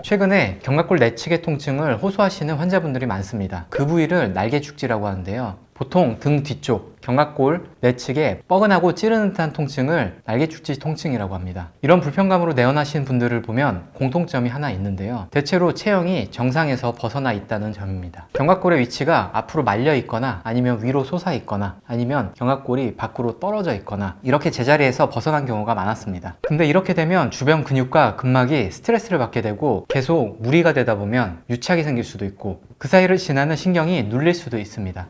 최근에 견갑골 내측의 통증을 호소하시는 환자분들이 많습니다. 그 부위를 날개축지라고 하는데요. 보통 등 뒤쪽, 견갑골 내측에 뻐근하고 찌르는 듯한 통증을 날개축지 통증이라고 합니다. 이런 불편감으로 내원하시는 분들을 보면 공통점이 하나 있는데요. 대체로 체형이 정상에서 벗어나 있다는 점입니다. 견갑골의 위치가 앞으로 말려 있거나 아니면 위로 솟아 있거나 아니면 견갑골이 밖으로 떨어져 있거나 이렇게 제자리에서 벗어난 경우가 많았습니다. 근데 이렇게 되면 주변 근육과 근막이 스트레스를 받게 되고 계속 무리가 되다 보면 유착이 생길 수도 있고 그 사이를 지나는 신경이 눌릴 수도 있습니다.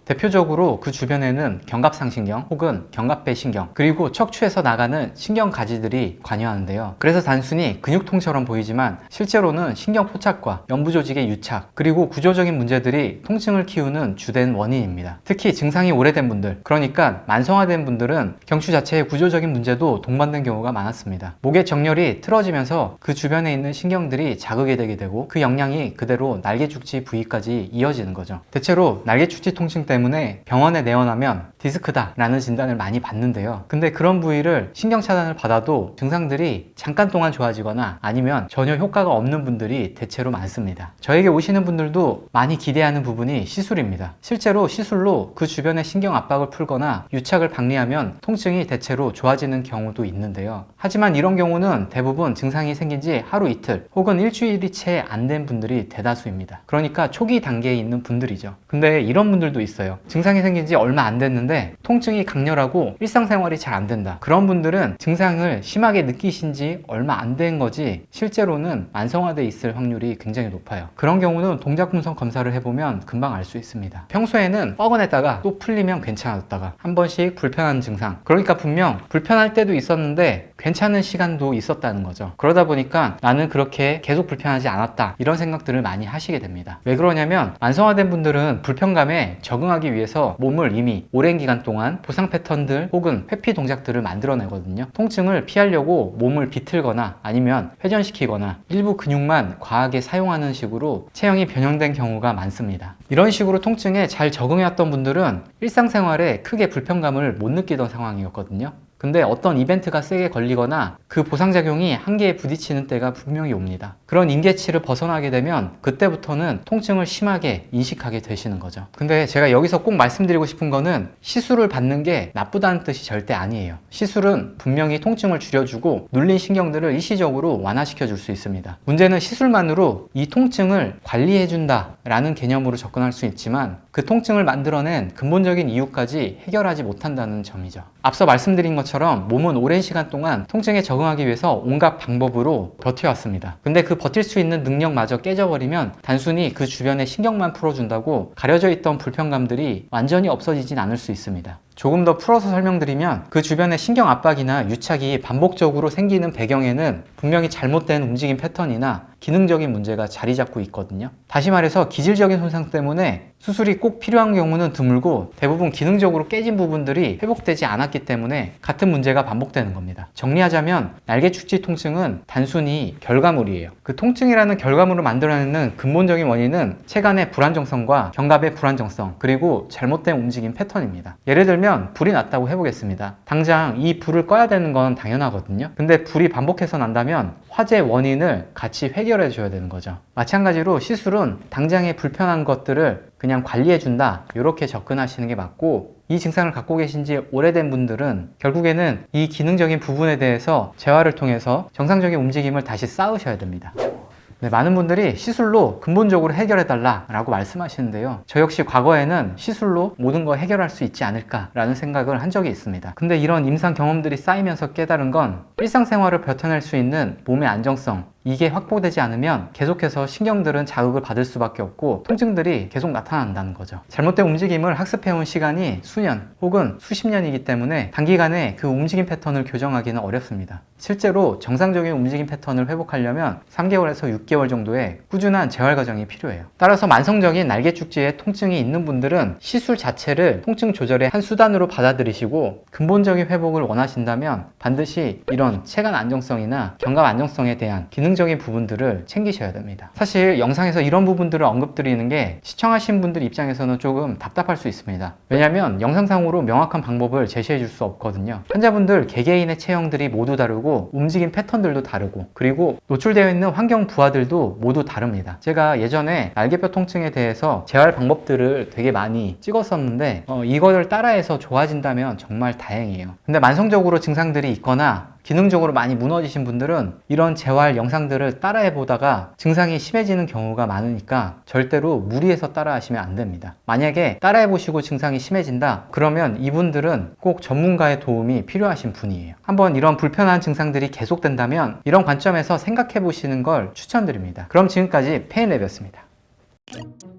대표적으로 그 주변에는 견갑상신경 혹은 견갑배신경 그리고 척추에서 나가는 신경가지들이 관여하는데요. 그래서 단순히 근육통처럼 보이지만 실제로는 신경포착과 연부조직의 유착 그리고 구조적인 문제들이 통증을 키우는 주된 원인입니다. 특히 증상이 오래된 분들, 그러니까 만성화된 분들은 경추 자체의 구조적인 문제도 동반된 경우가 많았습니다. 목의 정렬이 틀어지면서 그 주변에 있는 신경들이 자극이 되게 되고 그 영향이 그대로 날개축지 부위까지 이어지는 거죠. 대체로 날개축지 통증 때문에 병원에 내원하면 디스크다 라는 진단을 많이 받는데요. 근데 그런 부위를 신경 차단을 받아도 증상들이 잠깐 동안 좋아지거나 아니면 전혀 효과가 없는 분들이 대체로 많습니다. 저에게 오시는 분들도 많이 기대하는 부분이 시술입니다. 실제로 시술로 그 주변의 신경 압박을 풀거나 유착을 박리하면 통증이 대체로 좋아지는 경우도 있는데요. 하지만 이런 경우는 대부분 증상이 생긴 지 하루 이틀 혹은 일주일이 채 안 된 분들이 대다수입니다. 그러니까 초기 단계에 있는 분들이죠. 근데 이런 분들도 있어요. 증상이 생긴 지 얼마 안 됐는데 통증이 강렬하고 일상생활이 잘 안 된다. 그런 분들은 증상을 심하게 느끼신 지 얼마 안 된 거지 실제로는 만성화돼 있을 확률이 굉장히 높아요. 그런 경우는 동작분석 검사를 해보면 금방 알 수 있습니다. 평소에는 뻐근했다가 또 풀리면 괜찮았다가 한 번씩 불편한 증상, 그러니까 분명 불편할 때도 있었는데 괜찮은 시간도 있었다는 거죠. 그러다 보니까 나는 그렇게 계속 불편하지 않았다 이런 생각들을 많이 하시게 됩니다. 왜 그러냐면 만성화된 분들은 불편감에 적응하기 위해서 몸을 이미 오랜 기간 동안 보상 패턴들 혹은 회피 동작들을 만들어내거든요. 통증을 피하려고 몸을 비틀거나 아니면 회전시키거나 일부 근육만 과하게 사용하는 식으로 체형이 변형된 경우가 많습니다. 이런 식으로 통증에 잘 적응해왔던 분들은 일상생활에 크게 불편감을 못 느끼던 상황이었거든요. 근데 어떤 이벤트가 세게 걸리거나 그 보상작용이 한계에 부딪히는 때가 분명히 옵니다. 그런 임계치를 벗어나게 되면 그때부터는 통증을 심하게 인식하게 되시는 거죠. 근데 제가 여기서 꼭 말씀드리고 싶은 거는 시술을 받는 게 나쁘다는 뜻이 절대 아니에요. 시술은 분명히 통증을 줄여주고 눌린 신경들을 일시적으로 완화시켜 줄 수 있습니다. 문제는 시술만으로 이 통증을 관리해준다 라는 개념으로 접근할 수 있지만 그 통증을 만들어낸 근본적인 이유까지 해결하지 못한다는 점이죠. 앞서 말씀드린 것처럼 몸은 오랜 시간 동안 통증에 적응하기 위해서 온갖 방법으로 버텨왔습니다. 근데 그 버틸 수 있는 능력마저 깨져버리면 단순히 그 주변의 신경만 풀어준다고 가려져 있던 불편감들이 완전히 없어지진 않을 수 있습니다. 조금 더 풀어서 설명드리면 그 주변의 신경 압박이나 유착이 반복적으로 생기는 배경에는 분명히 잘못된 움직임 패턴이나 기능적인 문제가 자리 잡고 있거든요. 다시 말해서 기질적인 손상 때문에 수술이 꼭 필요한 경우는 드물고 대부분 기능적으로 깨진 부분들이 회복되지 않았기 때문에 같은 문제가 반복되는 겁니다. 정리하자면 날개축지 통증은 단순히 결과물이에요. 그 통증이라는 결과물을 만들어내는 근본적인 원인은 체간의 불안정성과 견갑의 불안정성 그리고 잘못된 움직임 패턴입니다. 예를 들면 불이 났다고 해보겠습니다. 당장 이 불을 꺼야 되는 건 당연하거든요. 근데 불이 반복해서 난다면 화재 원인을 같이 해결해 줘야 되는 거죠. 마찬가지로 시술은 당장의 불편한 것들을 그냥 관리해준다 이렇게 접근하시는 게 맞고, 이 증상을 갖고 계신 지 오래된 분들은 결국에는 이 기능적인 부분에 대해서 재활을 통해서 정상적인 움직임을 다시 쌓으셔야 됩니다. 네, 많은 분들이 시술로 근본적으로 해결해달라 라고 말씀하시는데요. 저 역시 과거에는 시술로 모든 걸 해결할 수 있지 않을까 라는 생각을 한 적이 있습니다. 근데 이런 임상 경험들이 쌓이면서 깨달은 건 일상생활을 버텨낼 수 있는 몸의 안정성, 이게 확보되지 않으면 계속해서 신경들은 자극을 받을 수밖에 없고 통증들이 계속 나타난다는 거죠. 잘못된 움직임을 학습해온 시간이 수년 혹은 수십 년이기 때문에 단기간에 그 움직임 패턴을 교정하기는 어렵습니다. 실제로 정상적인 움직임 패턴을 회복하려면 3개월에서 6개월 정도의 꾸준한 재활 과정이 필요해요. 따라서 만성적인 날개축지에 통증이 있는 분들은 시술 자체를 통증 조절의 한 수단으로 받아들이시고 근본적인 회복을 원하신다면 반드시 이런 체간 안정성이나 견갑 안정성에 대한 기능 기능적인 부분들을 챙기셔야 됩니다. 사실 영상에서 이런 부분들을 언급드리는 게 시청하신 분들 입장에서는 조금 답답할 수 있습니다. 왜냐하면 영상상으로 명확한 방법을 제시해 줄 수 없거든요. 환자분들 개개인의 체형들이 모두 다르고 움직임 패턴들도 다르고 그리고 노출되어 있는 환경 부하들도 모두 다릅니다. 제가 예전에 날개뼈 통증에 대해서 재활 방법들을 되게 많이 찍었었는데 이거를 따라해서 좋아진다면 정말 다행이에요. 근데 만성적으로 증상들이 있거나 기능적으로 많이 무너지신 분들은 이런 재활 영상들을 따라해 보다가 증상이 심해지는 경우가 많으니까 절대로 무리해서 따라 하시면 안 됩니다. 만약에 따라해 보시고 증상이 심해진다 그러면 이분들은 꼭 전문가의 도움이 필요하신 분이에요. 한번 이런 불편한 증상들이 계속된다면 이런 관점에서 생각해 보시는 걸 추천드립니다. 그럼 지금까지 페인랩이었습니다.